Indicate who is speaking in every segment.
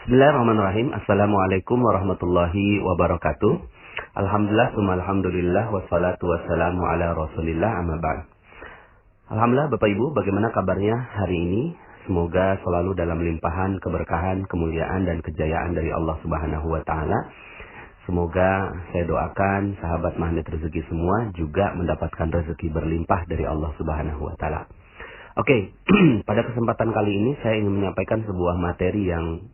Speaker 1: Bismillahirrahmanirrahim. Assalamualaikum warahmatullahi wabarakatuh. Alhamdulillah, alhamdulillah, wassalatu wassalamu ala rasulillah, amma ba'd. Alhamdulillah Bapak Ibu, bagaimana kabarnya hari ini? Semoga selalu dalam limpahan keberkahan, kemuliaan dan kejayaan dari Allah Subhanahu wa taala. Semoga saya doakan sahabat magnet rezeki semua juga mendapatkan rezeki berlimpah dari Allah Subhanahu wa taala. Oke, pada kesempatan kali ini saya ingin menyampaikan sebuah materi yang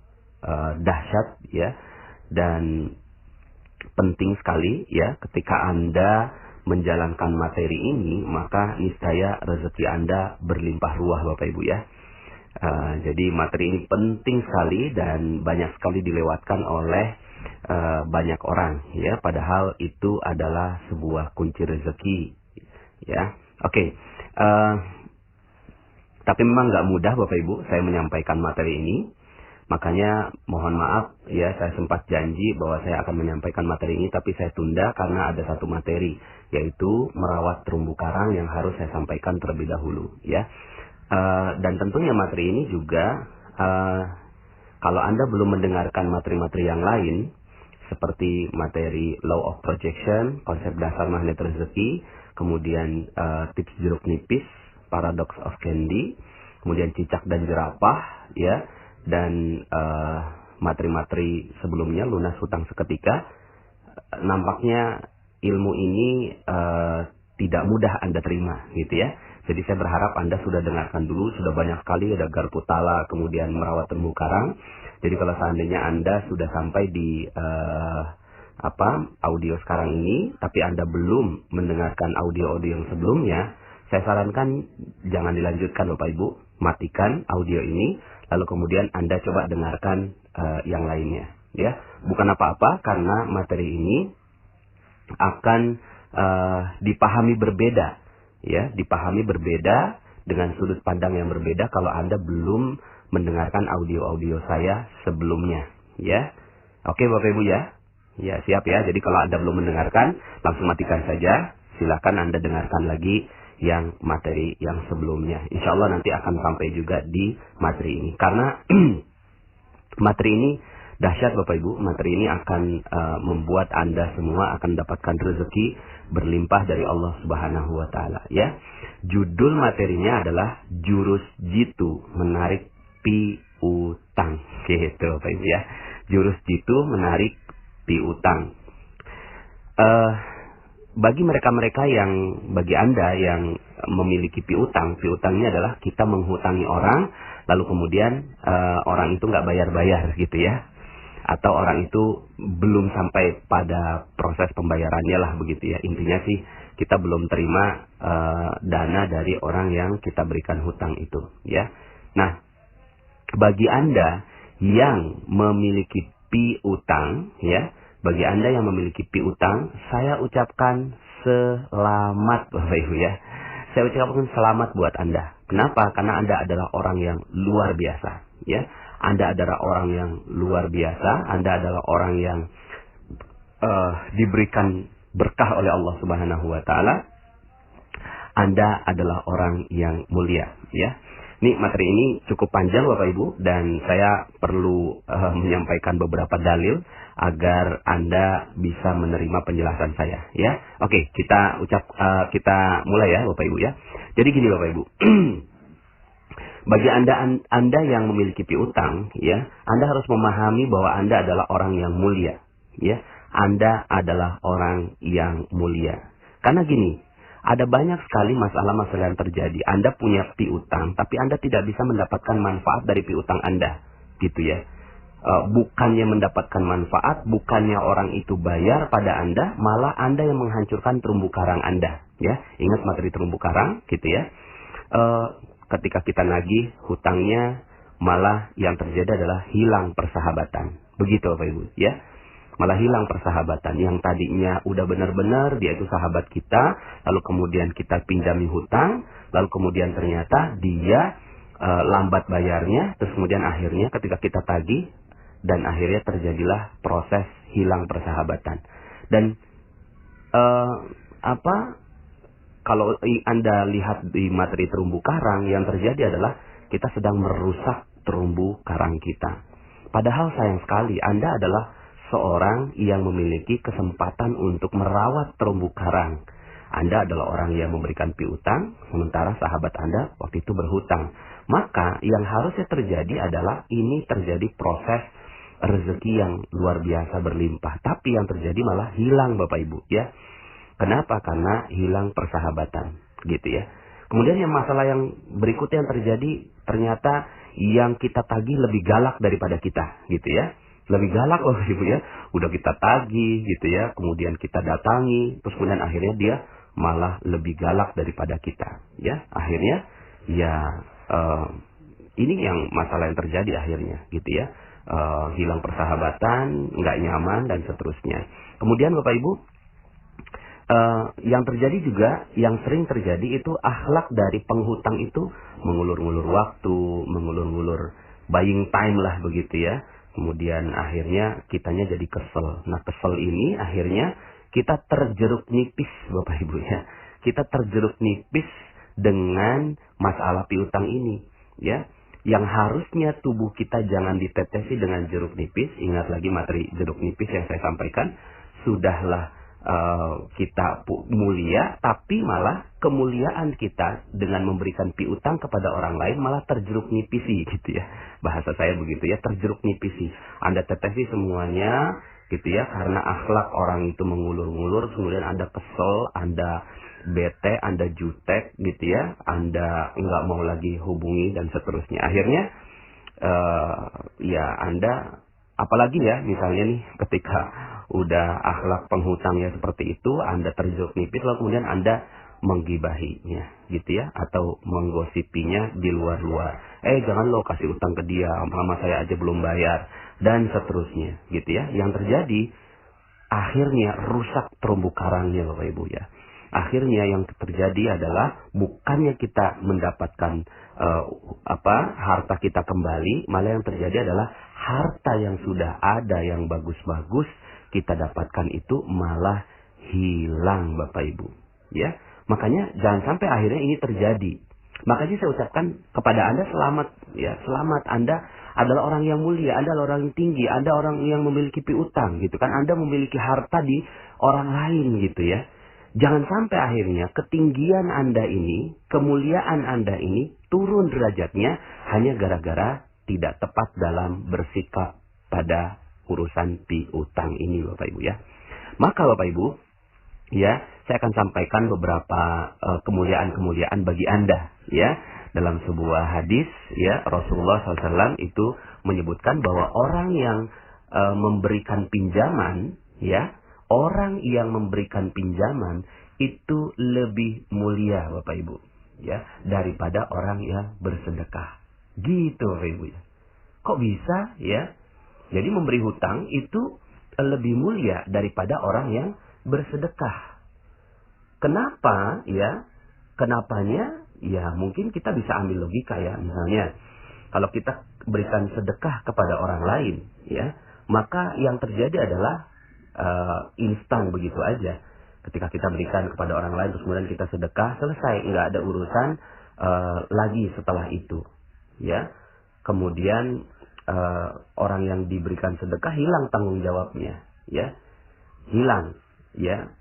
Speaker 1: dahsyat ya, dan penting sekali ya. Ketika Anda menjalankan materi ini, maka niscaya rezeki Anda berlimpah ruah Bapak Ibu ya. Jadi materi ini penting sekali dan banyak sekali dilewatkan oleh banyak orang ya, padahal itu adalah sebuah kunci rezeki ya. Oke, tapi memang nggak mudah Bapak Ibu saya menyampaikan materi ini. Makanya mohon maaf ya, saya sempat janji bahwa saya akan menyampaikan materi ini, tapi saya tunda karena ada satu materi, yaitu merawat terumbu karang yang harus saya sampaikan terlebih dahulu ya. Dan tentunya materi ini juga kalau Anda belum mendengarkan materi-materi yang lain seperti materi Law of Projection, konsep dasar magnet rezeki, kemudian tips jeruk nipis, Paradox of Candy, kemudian cicak dan jerapah ya, dan materi-materi sebelumnya lunas hutang seketika, nampaknya ilmu ini tidak mudah Anda terima gitu ya. Jadi saya berharap Anda sudah dengarkan dulu, sudah banyak sekali ada garpu tala, kemudian merawat terumbu karang. Jadi kalau seandainya Anda sudah sampai di audio sekarang ini, tapi Anda belum mendengarkan audio-audio yang sebelumnya, saya sarankan jangan dilanjutkan Bapak Ibu, matikan audio ini, lalu kemudian Anda coba dengarkan yang lainnya ya. Bukan apa-apa, karena materi ini akan dipahami berbeda ya, dipahami berbeda dengan sudut pandang yang berbeda kalau Anda belum mendengarkan audio-audio saya sebelumnya ya. Oke Bapak Ibu ya. Ya, siap ya. Jadi kalau Anda belum mendengarkan, langsung matikan saja. Silakan Anda dengarkan lagi yang materi yang sebelumnya. Insya Allah nanti akan sampai juga di materi ini. Karena materi ini dahsyat Bapak Ibu. Materi ini akan membuat Anda semua akan dapatkan rezeki berlimpah dari Allah Subhanahu wa taala ya. Judul materinya adalah jurus jitu menarik piutang. Gitu Bapak Ibu ya. Jurus jitu menarik piutang. Bagi bagi Anda yang memiliki piutang, piutangnya adalah kita menghutangi orang, lalu kemudian orang itu nggak bayar-bayar gitu ya, atau orang itu belum sampai pada proses pembayarannya lah begitu ya. Intinya sih kita belum terima dana dari orang yang kita berikan hutang itu ya. Nah, bagi Anda yang memiliki piutang ya, bagi Anda yang memiliki piutang, saya ucapkan selamat Bapak Ibu ya. Saya ucapkan selamat buat Anda. Kenapa? Karena Anda adalah orang yang luar biasa ya. Anda adalah orang yang luar biasa. Anda adalah orang yang diberikan berkah oleh Allah Subhanahu wa taala. Anda adalah orang yang mulia ya. Nih, materi ini cukup panjang Bapak Ibu, dan saya perlu menyampaikan beberapa dalil agar Anda bisa menerima penjelasan saya ya. Oke, kita mulai ya Bapak Ibu ya. Jadi gini Bapak Ibu. Bagi Anda yang memiliki piutang ya, Anda harus memahami bahwa Anda adalah orang yang mulia ya. Anda adalah orang yang mulia. Karena gini, ada banyak sekali masalah-masalah yang terjadi. Anda punya piutang, tapi Anda tidak bisa mendapatkan manfaat dari piutang Anda, gitu ya. Bukannya mendapatkan manfaat, bukannya orang itu bayar pada Anda, malah Anda yang menghancurkan terumbu karang Anda, ya. Ingat materi terumbu karang, gitu ya. Ketika kita nagih hutangnya, malah yang terjadi adalah hilang persahabatan. Begitu Bapak Ibu, ya. Malah hilang persahabatan. Yang tadinya udah benar-benar dia itu sahabat kita, lalu kemudian kita pinjami hutang, lalu kemudian ternyata dia lambat bayarnya, terus kemudian akhirnya ketika kita tagih, dan akhirnya terjadilah proses hilang persahabatan. Dan kalau Anda lihat di materi terumbu karang, yang terjadi adalah kita sedang merusak terumbu karang kita. Padahal sayang sekali Anda adalah seorang yang memiliki kesempatan untuk merawat terumbu karang. Anda adalah orang yang memberikan piutang, sementara sahabat Anda waktu itu berhutang. Maka yang harusnya terjadi adalah ini terjadi proses rezeki yang luar biasa berlimpah. Tapi yang terjadi malah hilang Bapak Ibu ya. Kenapa? Karena hilang persahabatan gitu ya. Kemudian yang masalah yang berikutnya yang terjadi, ternyata yang kita tagih lebih galak daripada kita gitu ya. Lebih galak loh Ibu ya. Udah kita tagih gitu ya, kemudian kita datangi, terus kemudian akhirnya dia malah lebih galak daripada kita ya. Akhirnya ya ini yang masalah yang terjadi akhirnya gitu ya. Hilang persahabatan, nggak nyaman dan seterusnya. Kemudian Bapak Ibu, yang terjadi juga, yang sering terjadi itu akhlak dari penghutang itu mengulur-ngulur waktu, mengulur-ngulur buying time lah begitu ya. Kemudian akhirnya kitanya jadi kesel. Nah kesel ini akhirnya kita terjeruk nipis Bapak Ibu ya. Kita terjeruk nipis dengan masalah piutang ini ya. Yang harusnya tubuh kita jangan ditetesi dengan jeruk nipis. Ingat lagi materi jeruk nipis yang saya sampaikan. Sudahlah kita mulia, tapi malah kemuliaan kita dengan memberikan piutang kepada orang lain malah terjeruk nipisi gitu ya. Bahasa saya begitu ya, terjeruk nipisi. Anda tetesi semuanya gitu ya, karena akhlak orang itu mengulur-ngulur, kemudian Anda kesel, Anda bete, Anda jutek gitu ya, Anda nggak mau lagi hubungi dan seterusnya. Akhirnya ya Anda, apalagi ya misalnya nih ketika udah akhlak penghutangnya seperti itu, Anda terjeruk nipis lalu kemudian Anda menggibahinya gitu ya, atau menggosipinya di luar-luar. Jangan lo kasih utang ke dia, mama saya aja belum bayar dan seterusnya gitu ya. Yang terjadi akhirnya rusak terumbu karangnya Bapak Ibu ya. Akhirnya yang terjadi adalah bukannya kita mendapatkan harta kita kembali, malah yang terjadi adalah harta yang sudah ada yang bagus-bagus kita dapatkan itu malah hilang Bapak Ibu ya. Makanya jangan sampai akhirnya ini terjadi. Makanya saya ucapkan kepada Anda selamat ya, selamat. Anda adalah orang yang mulia, Anda adalah orang yang tinggi, Anda orang yang memiliki piutang gitu kan. Anda memiliki harta di orang lain gitu ya. Jangan sampai akhirnya ketinggian Anda ini, kemuliaan Anda ini turun derajatnya hanya gara-gara tidak tepat dalam bersikap pada urusan piutang ini Bapak Ibu ya. Maka Bapak Ibu ya, saya akan sampaikan beberapa kemuliaan-kemuliaan bagi Anda ya. Dalam sebuah hadis ya, Rasulullah SAW itu menyebutkan bahwa orang yang memberikan pinjaman ya, orang yang memberikan pinjaman itu lebih mulia Bapak Ibu ya, daripada orang yang bersedekah. Gitu Bapak Ibu ya. Kok bisa ya? Jadi memberi hutang itu lebih mulia daripada orang yang bersedekah. Kenapa ya? Kenapanya? Ya mungkin kita bisa ambil logika ya. Misalnya kalau kita berikan sedekah kepada orang lain ya, maka yang terjadi adalah instan begitu aja. Ketika kita berikan kepada orang lain terus kemudian kita sedekah, selesai, nggak ada urusan lagi setelah itu ya. Kemudian orang yang diberikan sedekah hilang tanggung jawabnya ya, hilang ya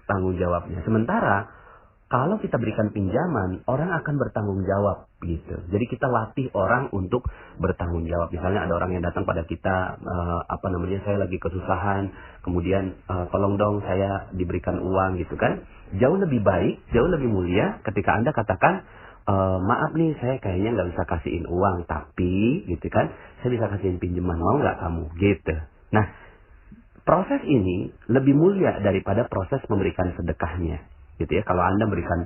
Speaker 1: tanggung jawabnya. Sementara kalau kita berikan pinjaman, orang akan bertanggung jawab gitu. Jadi kita latih orang untuk bertanggung jawab. Misalnya ada orang yang datang pada kita, saya lagi kesusahan, kemudian tolong dong saya diberikan uang gitu kan. Jauh lebih baik, jauh lebih mulia ketika Anda katakan, maaf nih saya kayaknya nggak bisa kasihin uang, tapi gitu kan, saya bisa kasihin pinjaman, mau nggak kamu gitu. Nah, proses ini lebih mulia daripada proses memberikan sedekahnya. Gitu ya, kalau Anda berikan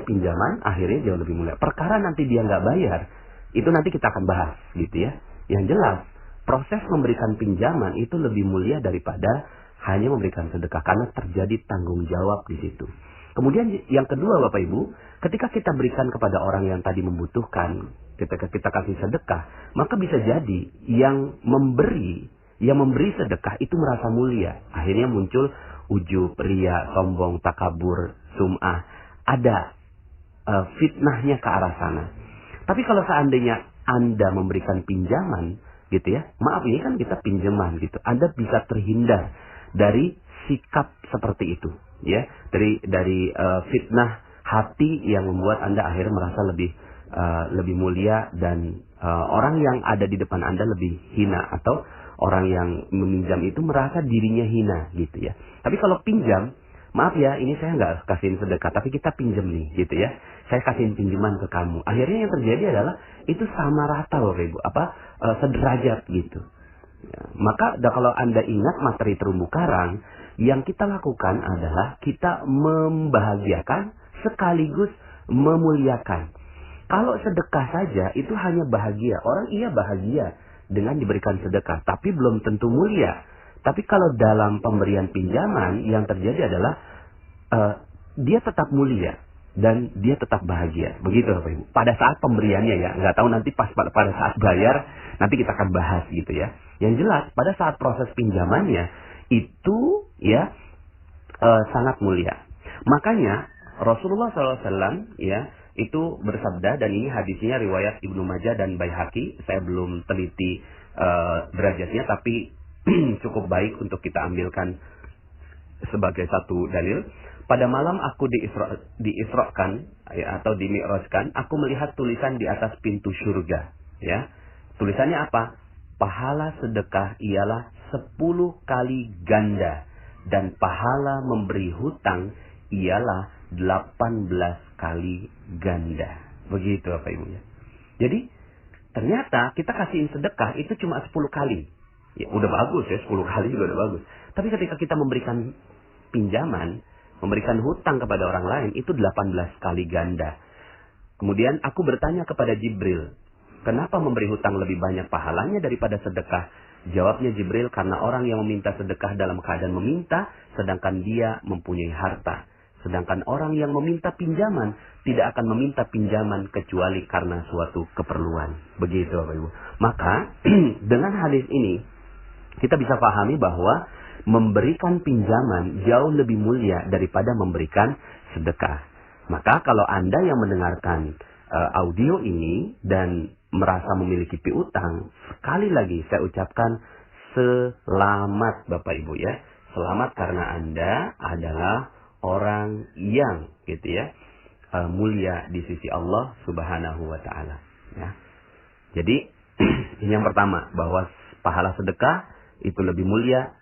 Speaker 1: pinjaman, akhirnya jauh lebih mulia. Perkara nanti dia nggak bayar, itu nanti kita akan bahas gitu ya. Yang jelas proses memberikan pinjaman itu lebih mulia daripada hanya memberikan sedekah, karena terjadi tanggung jawab di situ. Kemudian yang kedua Bapak Ibu, ketika kita berikan kepada orang yang tadi membutuhkan, ketika kita kasih sedekah, maka bisa jadi yang memberi sedekah itu merasa mulia. Akhirnya muncul ujub, ria, sombong, takabur, sum'ah. Ada fitnahnya ke arah sana. Tapi kalau seandainya Anda memberikan pinjaman, gitu ya. Maaf, ini kan kita pinjaman gitu. Anda bisa terhindar dari sikap seperti itu, ya. Dari fitnah hati yang membuat Anda akhirnya merasa lebih mulia dan orang yang ada di depan Anda lebih hina, atau orang yang meminjam itu merasa dirinya hina gitu ya. Tapi kalau pinjam, maaf ya, ini saya nggak kasihin sedekah, tapi kita pinjam nih gitu ya. Saya kasihin pinjaman ke kamu. Akhirnya yang terjadi adalah itu sama rata loh Ibu, sederajat gitu. Ya, maka kalau Anda ingat materi terumbu karang, yang kita lakukan adalah kita membahagiakan sekaligus memuliakan. Kalau sedekah saja itu hanya bahagia. Orang iya bahagia dengan diberikan sedekah, tapi belum tentu mulia. Tapi kalau dalam pemberian pinjaman, yang terjadi adalah dia tetap mulia dan dia tetap bahagia. Begitu Bapak Ibu. Pada saat pemberiannya ya, nggak tahu nanti pada saat bayar, nanti kita akan bahas gitu ya. Yang jelas pada saat proses pinjamannya itu ya sangat mulia. Makanya Rasulullah SAW ya itu bersabda, dan ini hadisnya riwayat Ibnu Majah dan Baihaqi. Saya belum teliti derajatnya, tapi cukup baik untuk kita ambilkan sebagai satu dalil. Pada malam aku diisrakan ya, atau dimi'rajkan, aku melihat tulisan di atas pintu surga. Ya, tulisannya apa? Pahala sedekah ialah 10 kali ganda, dan pahala memberi hutang ialah 18 kali ganda. Begitu Bapak Ibu ya. Jadi ternyata kita kasihin sedekah itu cuma 10 kali. Ya udah bagus ya, 10 kali juga udah bagus. Tapi ketika kita memberikan pinjaman, memberikan hutang kepada orang lain, itu 18 kali ganda. Kemudian aku bertanya kepada Jibril, kenapa memberi hutang lebih banyak pahalanya daripada sedekah? Jawabnya Jibril, karena orang yang meminta sedekah dalam keadaan meminta, sedangkan dia mempunyai harta. Sedangkan orang yang meminta pinjaman tidak akan meminta pinjaman kecuali karena suatu keperluan. Begitu Bapak Ibu. Maka dengan hadis ini kita bisa pahami bahwa memberikan pinjaman jauh lebih mulia daripada memberikan sedekah. Maka kalau Anda yang mendengarkan audio ini dan merasa memiliki piutang, sekali lagi saya ucapkan selamat Bapak Ibu ya. Selamat karena Anda adalah orang yang gitu ya mulia di sisi Allah Subhanahu wa taala ya. Jadi ini yang pertama, bahwa pahala sedekah itu lebih mulia,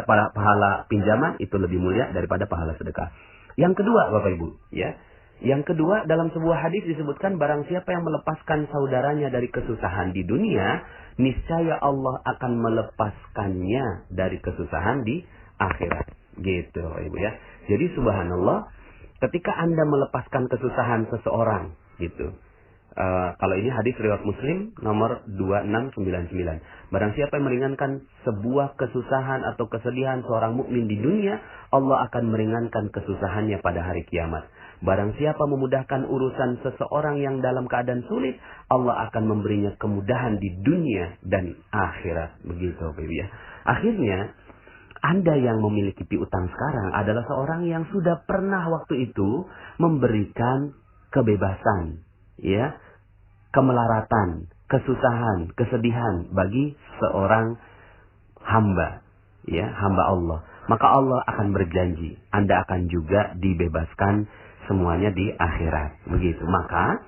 Speaker 1: pahala pinjaman itu lebih mulia daripada pahala sedekah. Yang kedua Bapak Ibu ya. Yang kedua, dalam sebuah hadis disebutkan, barang siapa yang melepaskan saudaranya dari kesusahan di dunia, niscaya Allah akan melepaskannya dari kesusahan di akhirat. Gitu Ibu ya. Jadi subhanallah, ketika Anda melepaskan kesusahan seseorang gitu. Kalau ini hadis riwayat Muslim nomor 2699. Barang siapa yang meringankan sebuah kesusahan atau kesedihan seorang mukmin di dunia, Allah akan meringankan kesusahannya pada hari kiamat. Barang siapa memudahkan urusan seseorang yang dalam keadaan sulit, Allah akan memberinya kemudahan di dunia dan akhirat. Begitu Bapak Ibu ya. Akhirnya Anda yang memiliki piutang sekarang adalah seorang yang sudah pernah waktu itu memberikan kebebasan, ya, kemelaratan, kesusahan, kesedihan bagi seorang hamba, ya, hamba Allah. Maka Allah akan berjanji, Anda akan juga dibebaskan semuanya di akhirat. Begitu. Maka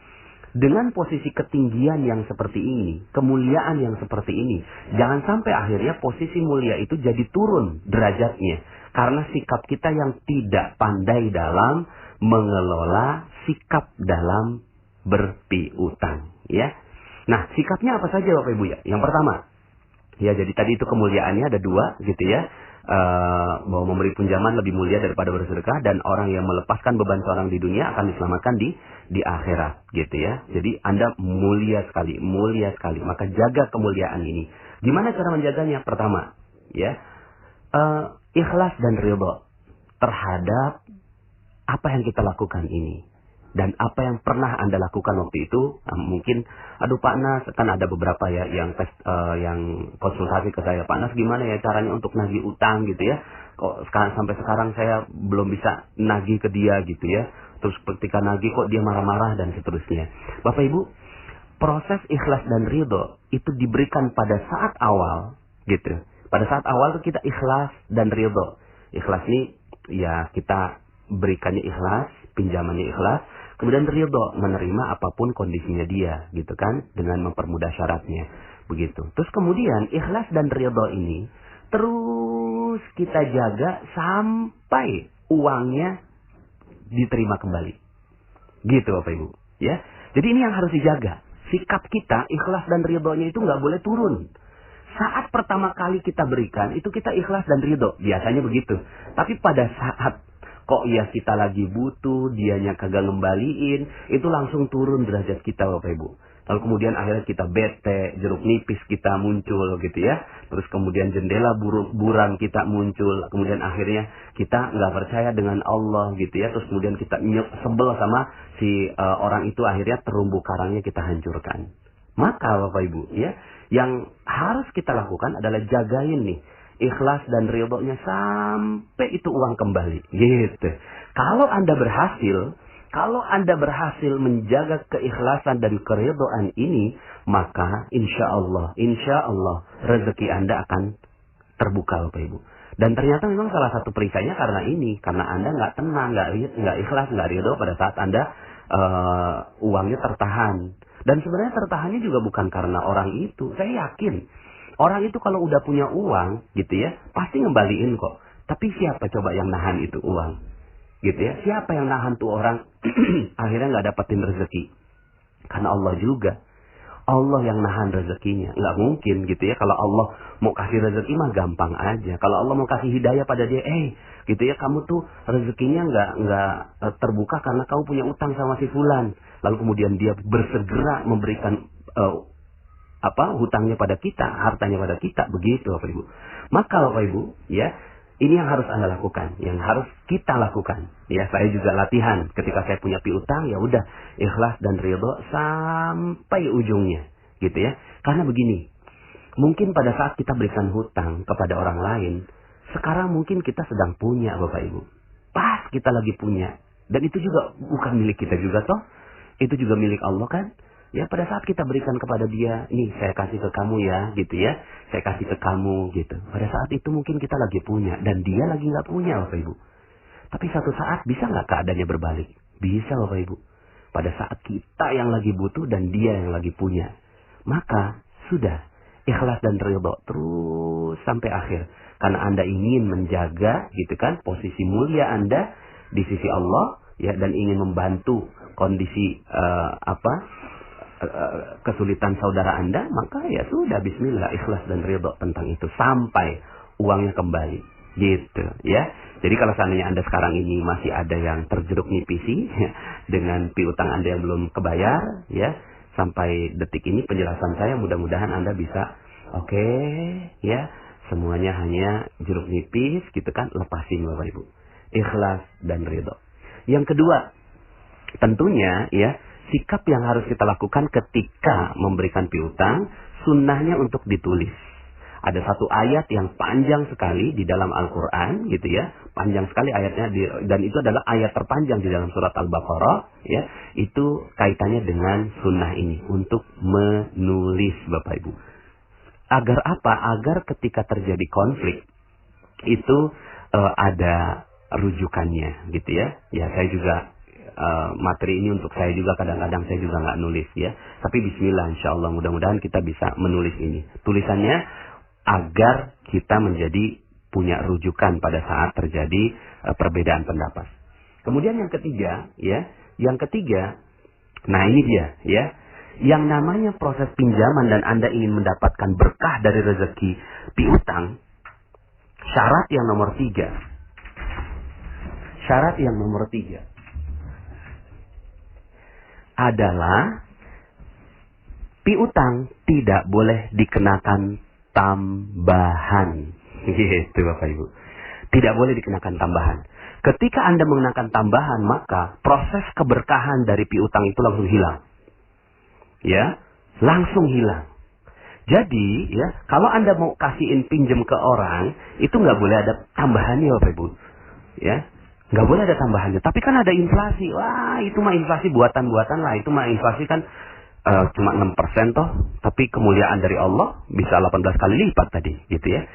Speaker 1: dengan posisi ketinggian yang seperti ini, kemuliaan yang seperti ini, jangan sampai akhirnya posisi mulia itu jadi turun derajatnya. Karena sikap kita yang tidak pandai dalam mengelola sikap dalam berpiutang. Ya. Nah, sikapnya apa saja Bapak Ibu ya? Yang pertama, ya jadi tadi itu kemuliaannya ada dua gitu ya. Bahwa memberi pinjaman lebih mulia daripada bersedekah, dan orang yang melepaskan beban seorang di dunia akan diselamatkan di akhirat gitu ya. Jadi Anda mulia sekali. Maka jaga kemuliaan ini. Gimana cara menjaganya? Pertama, ya, ikhlas dan ridha terhadap apa yang kita lakukan ini. Dan apa yang pernah Anda lakukan waktu itu, mungkin, aduh Pak Nas, kan ada beberapa ya yang konsultasi ke saya, Pak Nas gimana ya caranya untuk nagih utang gitu ya, kok sampai sekarang saya belum bisa nagih ke dia gitu ya, terus ketika nagih kok dia marah-marah dan seterusnya. Bapak Ibu, proses ikhlas dan ridho itu diberikan pada saat awal, gitu. Pada saat awal itu kita ikhlas dan ridho. Ikhlas ini ya kita berikannya ikhlas, pinjamannya ikhlas, kemudian ridho menerima apapun kondisinya dia, gitu kan, dengan mempermudah syaratnya, begitu. Terus kemudian ikhlas dan ridho ini terus kita jaga sampai uangnya diterima kembali, gitu Bapak Ibu, ya. Jadi ini yang harus dijaga. Sikap kita, ikhlas dan ridhonya itu nggak boleh turun. Saat pertama kali kita berikan, itu kita ikhlas dan ridho. Biasanya begitu. Tapi pada saat kok ya kita lagi butuh, dianya kagak ngembaliin, itu langsung turun derajat kita Bapak Ibu. Lalu kemudian akhirnya kita bete, jeruk nipis kita muncul gitu ya. Terus kemudian jendela buram kita muncul. Kemudian akhirnya kita nggak percaya dengan Allah gitu ya. Terus kemudian kita sebel sama si orang itu, akhirnya terumbu karangnya kita hancurkan. Maka Bapak Ibu ya, yang harus kita lakukan adalah jagain nih ikhlas dan ridhonya sampai itu uang kembali gitu. Kalau Anda berhasil menjaga keikhlasan dan keridhaan ini, maka insya Allah rezeki Anda akan terbuka Bapak Ibu. Dan ternyata memang salah satu perisainya karena Anda nggak tenang, nggak ikhlas, nggak ridho pada saat Anda uangnya tertahan. Dan sebenarnya tertahannya juga bukan karena orang itu. Saya yakin orang itu kalau udah punya uang gitu ya, pasti ngembaliin kok. Tapi siapa coba yang nahan itu uang? Gitu ya. Siapa yang nahan tuh orang akhirnya nggak dapetin rezeki? Karena Allah juga. Allah yang nahan rezekinya. Nggak mungkin gitu ya. Kalau Allah mau kasih rezeki mah gampang aja. Kalau Allah mau kasih hidayah pada dia, gitu ya, kamu tuh rezekinya nggak terbuka karena kamu punya utang sama si fulan. Lalu kemudian dia bersegera memberikan hutangnya pada kita, hartanya pada kita, begitu Bapak Ibu. Maka Bapak Ibu, ya, ini yang harus Anda lakukan, yang harus kita lakukan. Ya, saya juga latihan ketika saya punya piutang, ya udah ikhlas dan ridho sampai ujungnya, gitu ya. Karena begini, mungkin pada saat kita berikan hutang kepada orang lain, sekarang mungkin kita sedang punya Bapak Ibu. Pas kita lagi punya, dan itu juga bukan milik kita juga toh, itu juga milik Allah kan. Ya pada saat kita berikan kepada dia, nih saya kasih ke kamu ya, gitu ya. Saya kasih ke kamu, gitu. Pada saat itu mungkin kita lagi punya, dan dia lagi nggak punya Bapak Ibu. Tapi satu saat bisa nggak keadaannya berbalik? Bisa Bapak Ibu. Pada saat kita yang lagi butuh dan dia yang lagi punya. Maka sudah, ikhlas dan ridho terus sampai akhir. Karena Anda ingin menjaga, gitu kan, posisi mulia Anda di sisi Allah, ya, dan ingin membantu kondisi kesulitan saudara Anda, maka ya sudah, bismillah, ikhlas dan ridho tentang itu sampai uangnya kembali, gitu ya. Jadi kalau seandainya Anda sekarang ini masih ada yang terjeruk nipisi ya, dengan piutang Anda yang belum kebayar, ya, sampai detik ini penjelasan saya mudah-mudahan Anda bisa oke, ya, semuanya hanya jeruk nipis, gitu kan, lepasin Bapak Ibu, ikhlas dan ridho. Yang kedua, tentunya ya, sikap yang harus kita lakukan ketika memberikan piutang, sunnahnya untuk ditulis. Ada satu ayat yang panjang sekali di dalam Al-Quran, gitu ya. Panjang sekali ayatnya, dan itu adalah ayat terpanjang di dalam surat Al-Baqarah, ya. Itu kaitannya dengan sunnah ini, untuk menulis Bapak Ibu. Agar apa? Agar ketika terjadi konflik, itu ada rujukannya, gitu ya. Ya, saya juga materi ini untuk saya juga, kadang-kadang saya juga nggak nulis ya, tapi bismillah, insya Allah mudah-mudahan kita bisa menulis ini, tulisannya agar kita menjadi punya rujukan pada saat terjadi perbedaan pendapat. Kemudian yang ketiga, nah ini dia ya, yang namanya proses pinjaman dan Anda ingin mendapatkan berkah dari rezeki piutang, syarat yang nomor 3 adalah piutang tidak boleh dikenakan tambahan. Gitu Bapak Ibu. Tidak boleh dikenakan tambahan. Ketika Anda mengenakan tambahan, maka proses keberkahan dari piutang itu langsung hilang. Ya, langsung hilang. Jadi, ya, kalau Anda mau kasihin pinjem ke orang, itu nggak boleh ada tambahannya Bapak Ibu. Ya, nggak boleh ada tambahannya. Tapi kan ada inflasi. Wah, itu mah inflasi buatan-buatan lah. Itu mah inflasi kan cuma 6% toh, tapi kemuliaan dari Allah bisa 18 kali lipat tadi, gitu ya.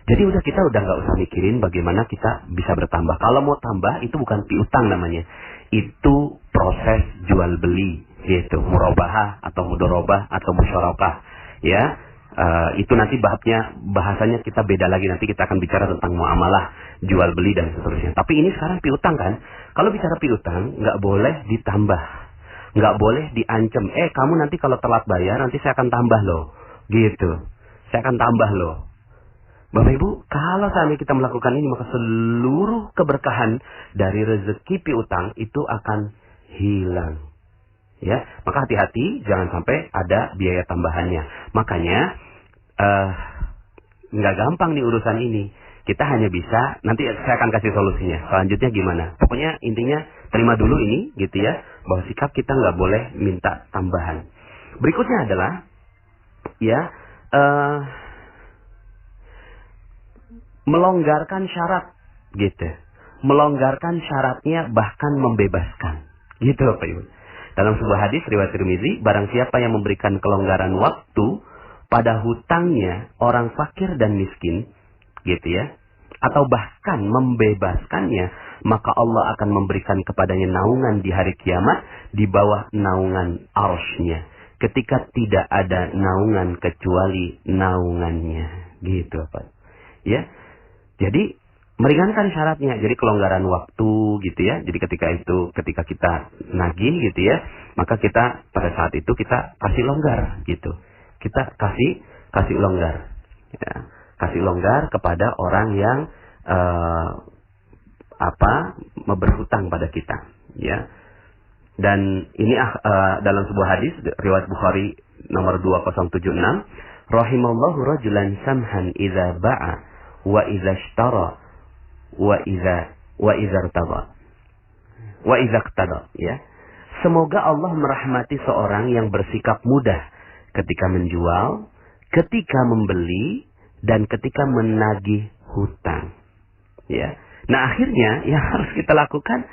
Speaker 1: Jadi kita udah nggak usah mikirin bagaimana kita bisa bertambah. Kalau mau tambah itu bukan piutang namanya, itu proses jual beli, gitu, murabahah atau mudorobah atau musyarakah, ya. Itu nanti bahasanya kita beda lagi, nanti kita akan bicara tentang muamalah, jual beli dan seterusnya. Tapi ini sekarang piutang kan? Kalau bicara piutang nggak boleh ditambah, nggak boleh diancam. Kamu nanti kalau telat bayar nanti saya akan tambah loh, gitu. Saya akan tambah loh. Bapak Ibu, kalau seandainya kita melakukan ini maka seluruh keberkahan dari rezeki piutang itu akan hilang. Ya, maka hati-hati jangan sampai ada biaya tambahannya. Makanya nggak gampang nih urusan ini. Kita hanya bisa, nanti saya akan kasih solusinya. Selanjutnya gimana? Pokoknya intinya terima dulu ini, gitu ya, bahwa sikap kita nggak boleh minta tambahan. Berikutnya adalah, ya, melonggarkan syarat, gitu. Melonggarkan syaratnya bahkan membebaskan, gitu Bapak Ibu. Dalam sebuah hadis riwayat Tirmizi, barang siapa yang memberikan kelonggaran waktu pada hutangnya orang fakir dan miskin, gitu ya, atau bahkan membebaskannya, maka Allah akan memberikan kepadanya naungan di hari kiamat di bawah naungan arsy-Nya, ketika tidak ada naungan kecuali naungannya, gitu Pak. Ya, jadi meringankan syaratnya, jadi kelonggaran waktu, gitu ya. Jadi ketika kita nagih, gitu ya, maka kita pada saat itu kita kasih longgar, gitu. Kita kasih longgar, ya. Kasih longgar kepada orang yang berhutang pada kita, ya. Dan ini dalam sebuah hadis riwayat Bukhari nomor 2076, rahimallahu rajulan samhan idza ba'a wa idza ishtara wa idza irtada, ya. Semoga Allah merahmati seorang yang bersikap mudah ketika menjual, ketika membeli, dan ketika menagih hutang, ya. Nah, akhirnya yang harus kita lakukan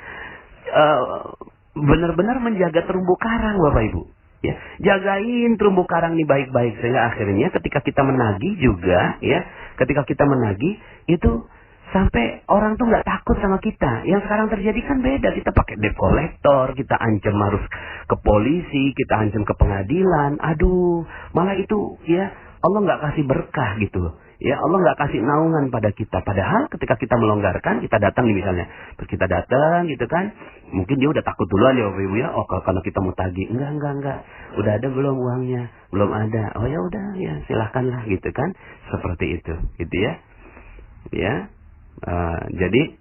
Speaker 1: benar-benar menjaga terumbu karang, Bapak Ibu, ya. Jagain terumbu karang ini baik-baik, sehingga akhirnya ketika kita menagih juga, ya, ketika kita menagih itu sampai orang tuh nggak takut sama kita. Yang sekarang terjadi kan beda. Kita pakai debt collector, kita ancam harus ke polisi, kita ancam ke pengadilan. Aduh, malah itu, ya, Allah nggak kasih berkah gitu. Ya, Allah nggak kasih naungan pada kita. Padahal ketika kita melonggarkan, kita datang nih misalnya. Terus kita datang gitu kan. Mungkin dia udah takut duluan ya Bapak Ibu ya. Oh, kalau kita mau tagih. Enggak. Udah ada belum uangnya? Belum ada. Oh ya udah, ya silakanlah gitu kan. Seperti itu, gitu ya. Ya. Jadi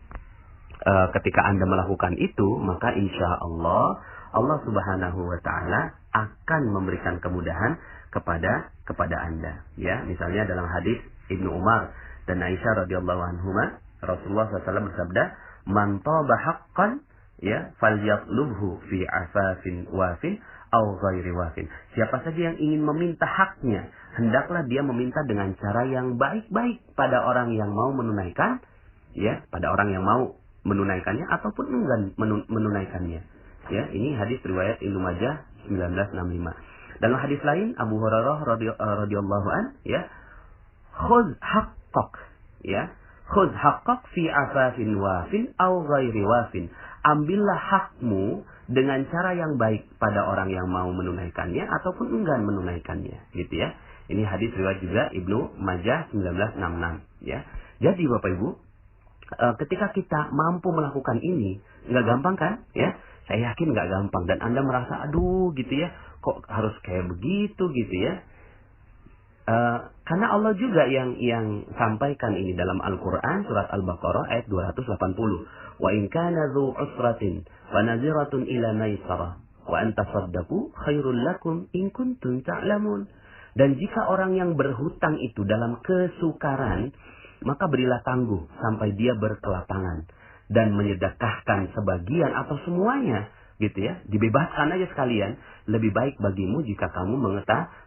Speaker 1: ketika Anda melakukan itu, maka insya Allah Allah Subhanahu wa Ta'ala akan memberikan kemudahan kepada Anda. Ya, misalnya dalam hadis Ibnu Umar dan Aisyah radhiyallahu anhuma, Rasulullah SAW bersabda, "Man taba haqqan, ya, falyatlubhu fi afafin wafin au ghairi wafin." Siapa saja yang ingin meminta haknya, hendaklah dia meminta dengan cara yang baik-baik pada orang yang mau menunaikan, ya, pada orang yang mau menunaikannya ataupun enggan menunaikannya. Ya, ini hadis riwayat Ibnu Majah 1965. Dalam hadis lain Abu Hurairah radhiyallahu an, ya, khudz haqqak, ya, khudz haqqak fi afafin wafin au ghairi wafin. Ambillah hakmu dengan cara yang baik pada orang yang mau menunaikannya ataupun enggan menunaikannya, gitu ya. Ini hadis riwayat juga Ibnu Majah 1966, ya. Jadi Bapak Ibu, ketika kita mampu melakukan ini, nggak gampang kan, ya? Saya yakin nggak gampang, dan Anda merasa, aduh, gitu ya, kok harus kayak begitu, gitu ya? Karena Allah juga yang sampaikan ini dalam Al-Quran surat Al-Baqarah ayat 280. Wa in kana dzu usratin wa naziratun ila maisarah wa an tasaddaqu khairul lakum in kuntum ta'lamun. Dan jika orang yang berhutang itu dalam kesukaran, maka berilah tangguh sampai dia berkelapangan, dan menyedekahkan sebagian atau semuanya, gitu ya, dibebaskan aja sekalian, lebih baik bagimu jika kamu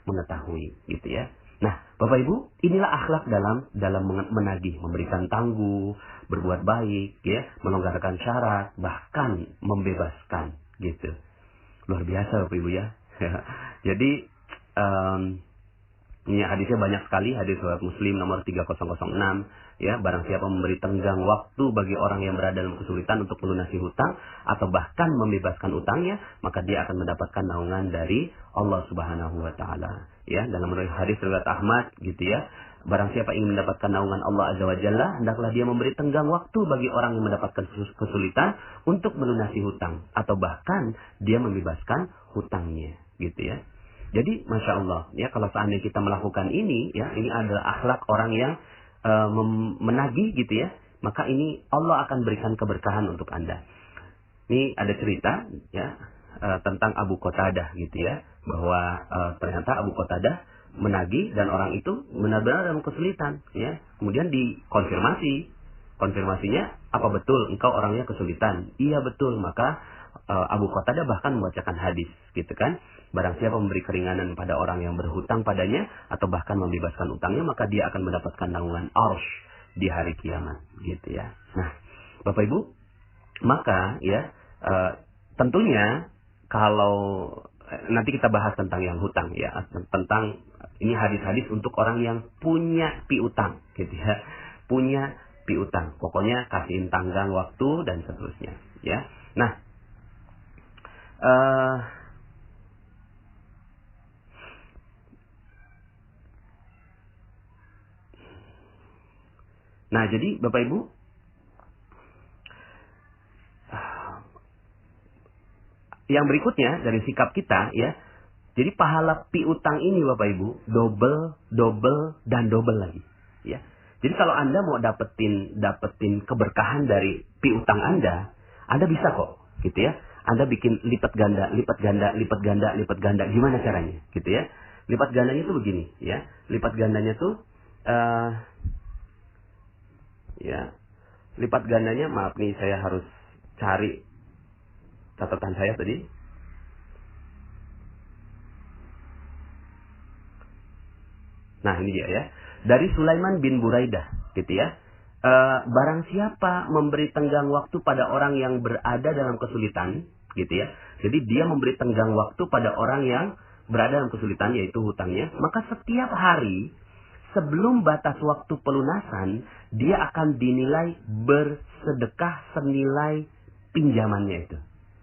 Speaker 1: mengetahui, gitu ya. Nah, Bapak Ibu, inilah akhlak dalam menagih, memberikan tangguh, berbuat baik, ya, melonggarkan syarat, bahkan membebaskan, gitu. Luar biasa Bapak Ibu ya. Jadi ini hadisnya banyak sekali, hadis riwayat Muslim nomor 3006, ya, barang siapa memberi tenggang waktu bagi orang yang berada dalam kesulitan untuk melunasi hutang atau bahkan membebaskan utangnya, maka dia akan mendapatkan naungan dari Allah Subhanahu wa taala. Ya, dalam hadis riwayat Ahmad gitu ya. Barang siapa ingin mendapatkan naungan Allah Azza wa Jalla, hendaklah dia memberi tenggang waktu bagi orang yang mendapatkan kesulitan untuk melunasi hutang atau bahkan dia membebaskan hutangnya, gitu ya. Jadi Masya Allah, ya, kalau seandainya kita melakukan ini, ya, ini adalah akhlak orang yang menagih gitu ya, maka ini Allah akan berikan keberkahan untuk Anda. Ini ada cerita ya tentang Abu Qatadah gitu ya, bahwa ternyata Abu Qatadah menagih dan orang itu benar-benar dalam kesulitan ya. Kemudian dikonfirmasi. Konfirmasinya, apa betul engkau orangnya kesulitan? Iya betul. Maka Abu Qatadah bahkan membacakan hadis gitu kan. Barang siapa memberi keringanan pada orang yang berhutang padanya atau bahkan membebaskan utangnya, maka dia akan mendapatkan naungan arsy di hari kiamat gitu ya. Nah, Bapak Ibu, maka ya tentunya kalau nanti kita bahas tentang yang hutang ya, tentang ini hadis-hadis untuk orang yang punya piutang gitu ya. Punya piutang. Pokoknya kasihin tanggang waktu dan seterusnya ya. Nah, nah, jadi Bapak Ibu, yang berikutnya dari sikap kita ya. Jadi pahala piutang ini Bapak Ibu double dan double lagi ya. Jadi kalau Anda mau dapetin keberkahan dari piutang Anda bisa kok gitu ya. Anda bikin lipat ganda. Gimana caranya gitu ya? Lipat gandanya tuh begini ya. Lipat gandanya tuh ya, lipat gandanya, maaf nih saya harus cari catatan saya tadi. Nah ini dia ya, dari Sulaiman bin Buraidah gitu ya. Barang siapa memberi tenggang waktu pada orang yang berada dalam kesulitan gitu ya. Jadi dia memberi tenggang waktu pada orang yang berada dalam kesulitan, yaitu hutangnya, maka setiap hari sebelum batas waktu pelunasan, dia akan dinilai bersedekah senilai pinjamannya itu.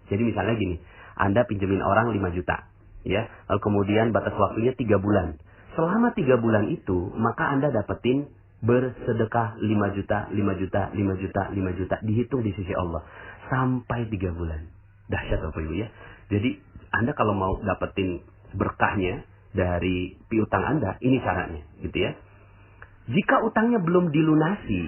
Speaker 1: Jadi misalnya gini, Anda pinjemin orang 5 juta, ya, lalu kemudian batas waktunya 3 bulan. Selama 3 bulan itu, maka Anda dapetin bersedekah 5 juta, 5 juta, 5 juta, 5 juta, dihitung di sisi Allah. Sampai 3 bulan. Dahsyat Bapak Ibu ya. Jadi Anda kalau mau dapetin berkahnya dari piutang Anda, ini caranya, gitu ya. Jika utangnya belum dilunasi,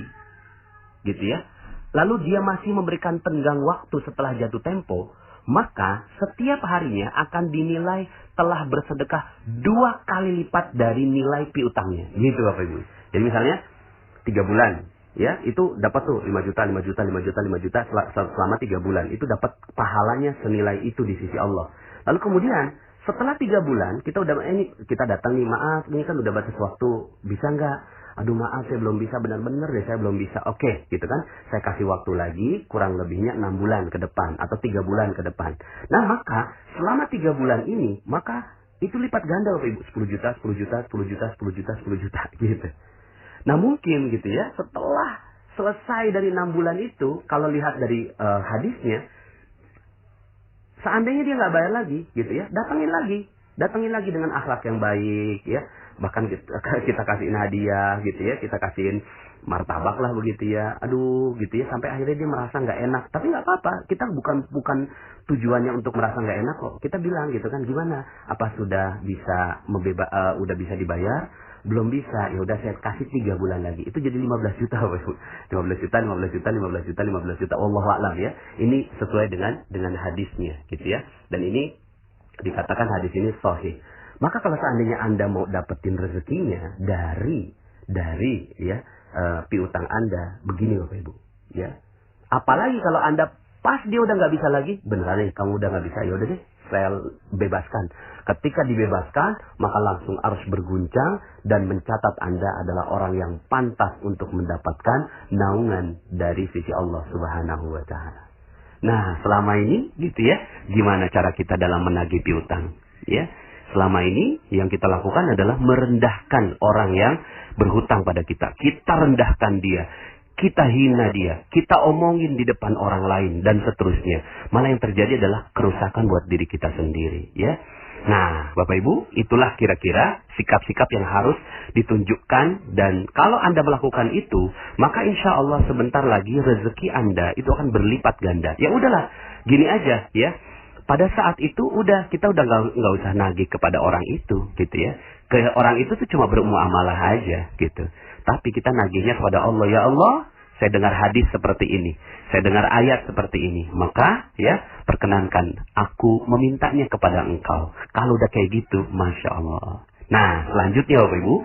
Speaker 1: gitu ya, lalu dia masih memberikan tenggang waktu setelah jatuh tempo, maka setiap harinya akan dinilai telah bersedekah 2 kali lipat dari nilai piutangnya, gitu Bapak Ibu. Jadi misalnya 3 bulan, ya, itu dapat tuh 5 juta, 5 juta, 5 juta, 5 juta selama 3 bulan, itu dapat pahalanya senilai itu di sisi Allah. Lalu kemudian setelah 3 bulan, kita udah kita datang nih, maaf, ini kan udah batas waktu, bisa nggak? Aduh maaf, saya belum bisa, benar-benar deh, saya belum bisa. Oke, gitu kan? Saya kasih waktu lagi, kurang lebihnya 6 bulan ke depan atau 3 bulan ke depan. Nah maka selama 3 bulan ini, maka itu lipat ganda Bapak Ibu, 10 juta, 10 juta, 10 juta, 10 juta, 10 juta, gitu. Nah mungkin gitu ya, setelah selesai dari 6 bulan itu, kalau lihat dari hadisnya, seandainya dia nggak bayar lagi, gitu ya, datangin lagi dengan akhlak yang baik, ya, bahkan kita kasihin hadiah, gitu ya, kita kasihin martabak lah begitu ya, aduh, gitu ya, sampai akhirnya dia merasa nggak enak, tapi nggak apa-apa, kita bukan tujuannya untuk merasa nggak enak kok, kita bilang gitu kan, gimana, apa sudah bisa udah bisa dibayar? Belum bisa, ya udah saya kasih 3 bulan lagi. Itu jadi 15 juta, Bapak Ibu. 15 juta, 15 juta, 15 juta, 15 juta. Wallahu a'lam ya. Ini sesuai dengan hadisnya, gitu ya. Dan ini dikatakan hadis ini sahih. Maka kalau seandainya Anda mau dapetin rezekinya dari ya piutang Anda, begini Bapak Ibu, ya. Apalagi kalau Anda pas dia udah nggak bisa lagi, beneran nih kamu udah nggak bisa, ya udah deh, saya bebaskan. Ketika dibebaskan, maka langsung harus berguncang dan mencatat Anda adalah orang yang pantas untuk mendapatkan naungan dari sisi Allah Subhanahu wa taala. Nah, selama ini gitu ya, gimana cara kita dalam menagih piutang? Ya, selama ini yang kita lakukan adalah merendahkan orang yang berhutang pada kita. Kita rendahkan dia, kita hina dia, kita omongin di depan orang lain dan seterusnya. Malah yang terjadi adalah kerusakan buat diri kita sendiri, ya. Nah, Bapak Ibu, itulah kira-kira sikap-sikap yang harus ditunjukkan, dan kalau Anda melakukan itu, maka insya Allah sebentar lagi rezeki Anda itu akan berlipat ganda. Ya udahlah, gini aja ya. Pada saat itu kita udah nggak usah nagih kepada orang itu, gitu ya. Ke orang itu tuh cuma bermuamalah aja, gitu. Tapi kita nagihnya kepada Allah. Ya Allah, saya dengar hadis seperti ini, saya dengar ayat seperti ini, maka ya perkenankan aku memintanya kepada engkau. Kalau udah kayak gitu, Masya Allah. Nah, selanjutnya Bapak Ibu,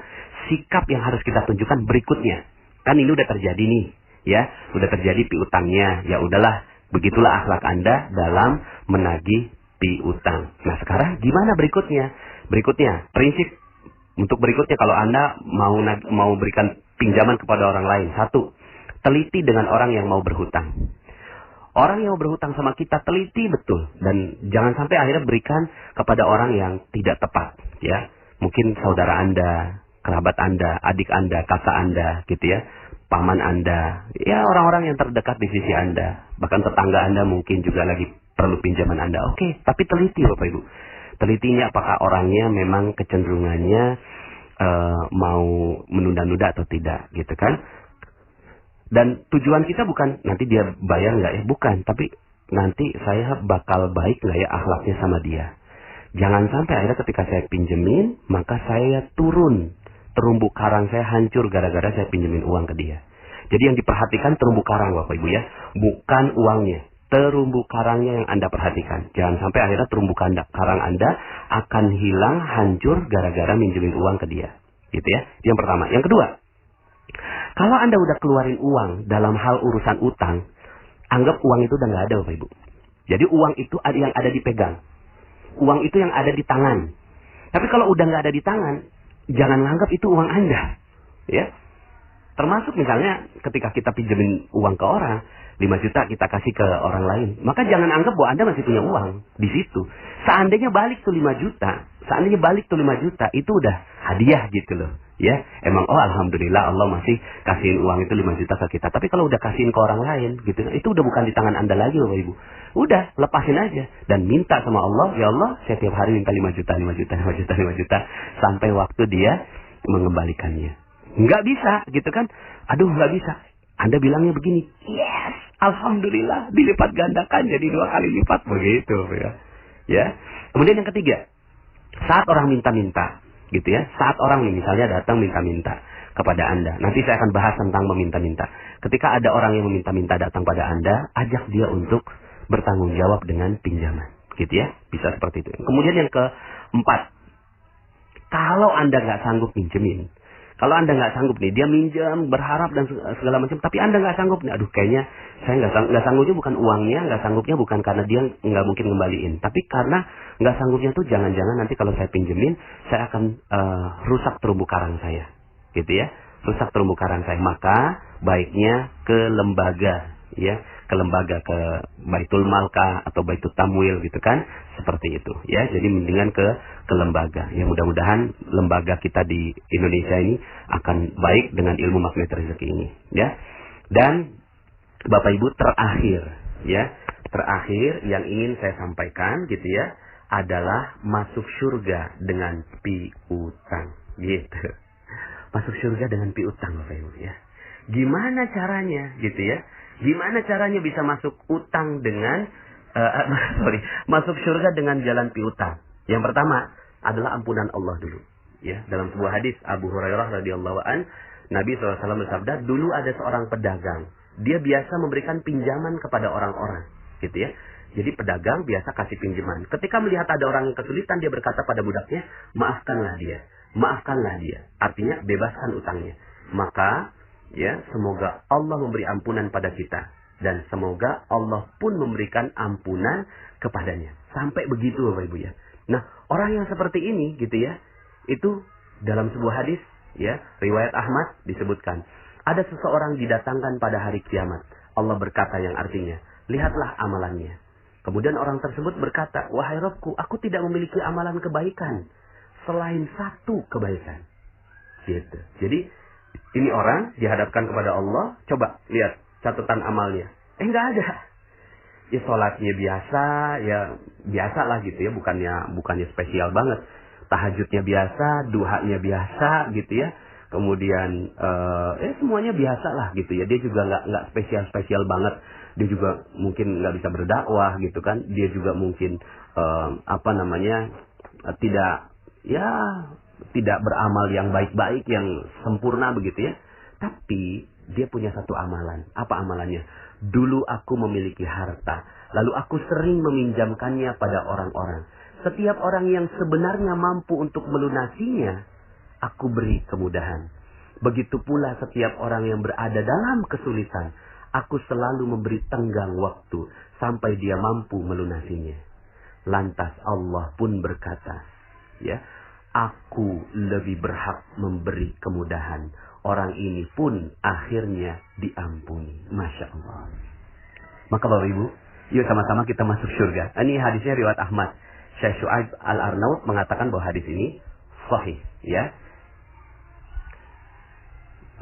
Speaker 1: sikap yang harus kita tunjukkan berikutnya. Kan ini udah terjadi nih, ya, udah terjadi piutangnya. Ya udahlah, begitulah akhlak Anda dalam menagih piutang. Nah, sekarang gimana berikutnya? Berikutnya, prinsip untuk berikutnya kalau Anda mau berikan pinjaman kepada orang lain. Satu, teliti dengan orang yang mau berhutang. Orang yang mau berhutang sama kita teliti betul, dan jangan sampai akhirnya berikan kepada orang yang tidak tepat, ya. Mungkin saudara Anda, kerabat Anda, adik Anda, kakak Anda, gitu ya, paman Anda, ya orang-orang yang terdekat di sisi Anda, bahkan tetangga Anda mungkin juga lagi perlu pinjaman Anda. Oke, tapi teliti Bapak Ibu. Telitinya apakah orangnya memang kecenderungannya mau menunda-nunda atau tidak, gitu kan? Dan tujuan kita bukan nanti dia bayar nggak ya, bukan. Tapi nanti saya bakal baik nggak ya akhlaknya sama dia. Jangan sampai akhirnya ketika saya pinjemin, maka saya turun. Terumbu karang saya hancur gara-gara saya pinjemin uang ke dia. Jadi yang diperhatikan terumbu karang Bapak Ibu ya. Bukan uangnya. Terumbu karangnya yang Anda perhatikan. Jangan sampai akhirnya terumbu karang Anda akan hilang, hancur gara-gara minjemin uang ke dia. Gitu ya. Yang pertama. Yang kedua, kalau Anda udah keluarin uang dalam hal urusan utang, anggap uang itu udah nggak ada Bapak Ibu. Jadi uang itu yang ada dipegang. Uang itu yang ada di tangan. Tapi kalau udah nggak ada di tangan, jangan anggap itu uang Anda. Ya. Termasuk misalnya ketika kita pinjemin uang ke orang, 5 juta kita kasih ke orang lain. Maka jangan anggap bahwa Anda masih punya uang di situ. Seandainya balik tuh 5 juta, itu udah hadiah gitu loh. Ya, emang alhamdulillah Allah masih kasihin uang itu 5 juta ke kita. Tapi kalau udah kasihin ke orang lain gitu, itu udah bukan di tangan Anda lagi Bapak Ibu. Udah, lepasin aja dan minta sama Allah, ya Allah, saya tiap hari minta 5 juta sampai waktu dia mengembalikannya. Nggak bisa gitu kan? Aduh, nggak bisa. Anda bilangnya begini, yes, alhamdulillah dilipat gandakan jadi 2 kali lipat begitu ya. Ya. Kemudian yang ketiga, saat orang minta-minta gitu ya, saat orang misalnya datang minta-minta kepada Anda. Nanti saya akan bahas tentang meminta-minta. Ketika ada orang yang meminta-minta datang pada Anda, ajak dia untuk bertanggung jawab dengan pinjaman. Gitu ya, bisa seperti itu. Kemudian yang keempat, kalau Anda nggak sanggup pinjemin, kalau Anda nggak sanggup nih, dia minjam, berharap dan segala macam, tapi Anda nggak sanggup nih, aduh kayaknya saya nggak sanggupnya bukan uangnya, nggak sanggupnya bukan karena dia nggak mungkin ngembaliin, tapi karena nggak sanggupnya tuh jangan-jangan nanti kalau saya pinjemin, saya akan rusak terumbu karang saya, gitu ya, rusak terumbu karang saya. Maka baiknya ke lembaga, ya, ke lembaga, ke Baitul Malkah atau Baitul Tamwil gitu kan, seperti itu ya. Jadi mendingan ke lembaga. Ya mudah-mudahan lembaga kita di Indonesia ini akan baik dengan ilmu magnet rezeki ini ya. Dan Bapak Ibu, terakhir yang ingin saya sampaikan gitu ya, adalah masuk surga dengan piutang gitu. Masuk surga dengan piutang Bapak Ibu ya. Gimana caranya gitu ya? Gimana caranya bisa masuk utang dengan masuk surga dengan jalan piutang? Yang pertama adalah ampunan Allah dulu. Ya, dalam sebuah hadis Abu Hurairah radhiyallahu an, Nabi SAW bersabda, dulu ada seorang pedagang. Dia biasa memberikan pinjaman kepada orang-orang, gitu ya. Jadi pedagang biasa kasih pinjaman. Ketika melihat ada orang yang kesulitan, dia berkata pada budaknya, maafkanlah dia. Artinya bebaskan utangnya. Maka ya, semoga Allah memberi ampunan pada kita, dan semoga Allah pun memberikan ampunan kepadanya. Sampai begitu Bapak Ibu ya. Nah, orang yang seperti ini gitu ya, itu dalam sebuah hadis ya, riwayat Ahmad disebutkan, ada seseorang didatangkan pada hari kiamat. Allah berkata yang artinya, lihatlah amalannya. Kemudian orang tersebut berkata, wahai Rabbku, aku tidak memiliki amalan kebaikan selain satu kebaikan. Gitu. Jadi ini orang dihadapkan kepada Allah, coba lihat catatan amalnya. Nggak ada. Ya sholatnya biasa, ya biasalah gitu ya, bukannya spesial banget. Tahajudnya biasa, duhanya biasa gitu ya. Kemudian semuanya biasa lah gitu ya. Dia juga nggak spesial banget. Dia juga mungkin nggak bisa berdakwah gitu kan. Dia juga mungkin tidak beramal yang baik-baik, yang sempurna begitu ya. Tapi dia punya satu amalan. Apa amalannya? Dulu aku memiliki harta, lalu aku sering meminjamkannya pada orang-orang. Setiap orang yang sebenarnya mampu untuk melunasinya, aku beri kemudahan. Begitu pula setiap orang yang berada dalam kesulitan, aku selalu memberi tenggang waktu sampai dia mampu melunasinya. Lantas Allah pun berkata, ya, aku lebih berhak memberi kemudahan. Orang ini pun akhirnya diampuni. Masya Allah. Maka Bapak Ibu, yuk sama-sama kita masuk surga. Ini hadisnya riwayat Ahmad. Syekh Syu'aib Al-Arnaud mengatakan bahwa hadis ini sahih. Ya.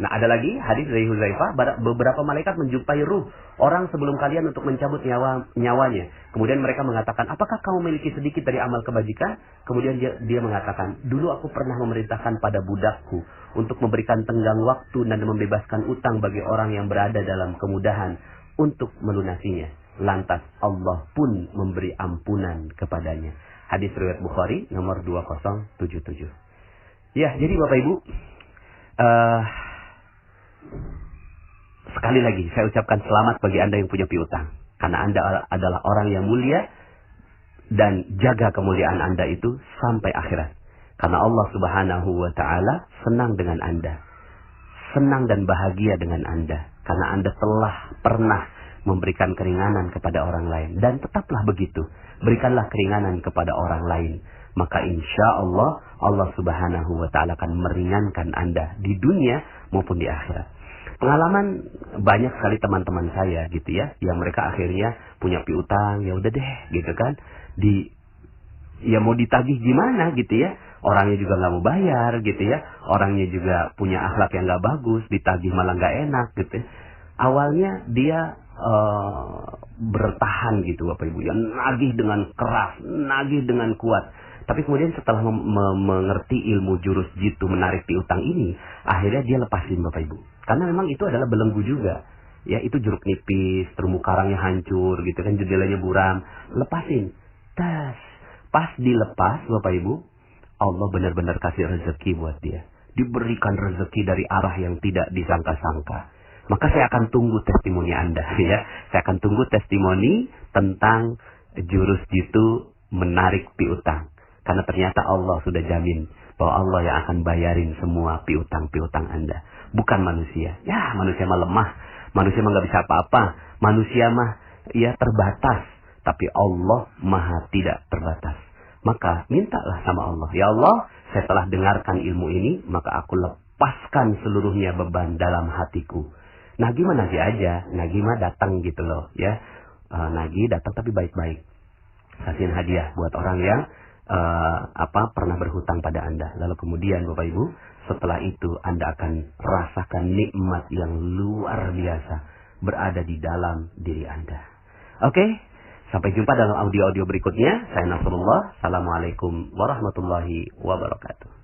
Speaker 1: Nah, ada lagi hadis dari Hudzaifah, beberapa malaikat menjumpai ruh orang sebelum kalian untuk mencabut nyawanya. Kemudian mereka mengatakan, apakah kamu memiliki sedikit dari amal kebajikan? Kemudian dia mengatakan, dulu aku pernah memerintahkan pada budakku untuk memberikan tenggang waktu dan membebaskan utang bagi orang yang berada dalam kemudahan untuk melunasinya. Lantas Allah pun memberi ampunan kepadanya. Hadis riwayat Bukhari nomor 2077. Ya, jadi Bapak Ibu, sekali lagi saya ucapkan selamat bagi Anda yang punya piutang. Karena Anda adalah orang yang mulia dan jaga kemuliaan Anda itu sampai akhirat. Karena Allah Subhanahu wa Ta'ala senang dengan Anda. Senang dan bahagia dengan Anda. Karena Anda telah pernah memberikan keringanan kepada orang lain. Dan tetaplah begitu. Berikanlah keringanan kepada orang lain. Maka insya Allah, Allah Subhanahu wa Ta'ala akan meringankan Anda di dunia maupun di akhirat. Pengalaman banyak sekali teman-teman saya gitu ya, yang mereka akhirnya punya piutang, ya udah deh gitu kan, ya mau ditagih gimana gitu ya, orangnya juga nggak mau bayar gitu ya, orangnya juga punya akhlak yang nggak bagus, ditagih malah nggak enak gitu. Awalnya dia bertahan gitu Bapak Ibu, ya nagih dengan keras, nagih dengan kuat. Tapi kemudian setelah mengerti ilmu jurus jitu menarik piutang ini, akhirnya dia lepasin Bapak Ibu. Karena memang itu adalah belenggu juga. Ya, itu jeruk nipis, terumbu karangnya hancur gitu kan, jendelanya buram. Lepasin. Tas. Pas dilepas Bapak Ibu, Allah benar-benar kasih rezeki buat dia. Diberikan rezeki dari arah yang tidak disangka-sangka. Maka saya akan tunggu testimoni Anda ya. Saya akan tunggu testimoni tentang jurus jitu menarik piutang. Karena ternyata Allah sudah jamin bahwa Allah yang akan bayarin semua piutang-piutang Anda. Bukan manusia. Ya, manusia mah lemah. Manusia mah gak bisa apa-apa. Manusia mah ya terbatas. Tapi Allah maha tidak terbatas. Maka mintalah sama Allah. Ya Allah, saya telah dengarkan ilmu ini. Maka aku lepaskan seluruhnya beban dalam hatiku. Nagih mah nagih aja. Nagih mah datang gitu loh. Ya, nagih datang tapi baik-baik. Kasihin hadiah buat orang yang pernah berhutang pada Anda. Lalu kemudian Bapak Ibu, setelah itu Anda akan rasakan nikmat yang luar biasa berada di dalam diri Anda. Oke, sampai jumpa dalam audio-audio berikutnya. Saya Nasrullah. Assalamualaikum warahmatullahi wabarakatuh.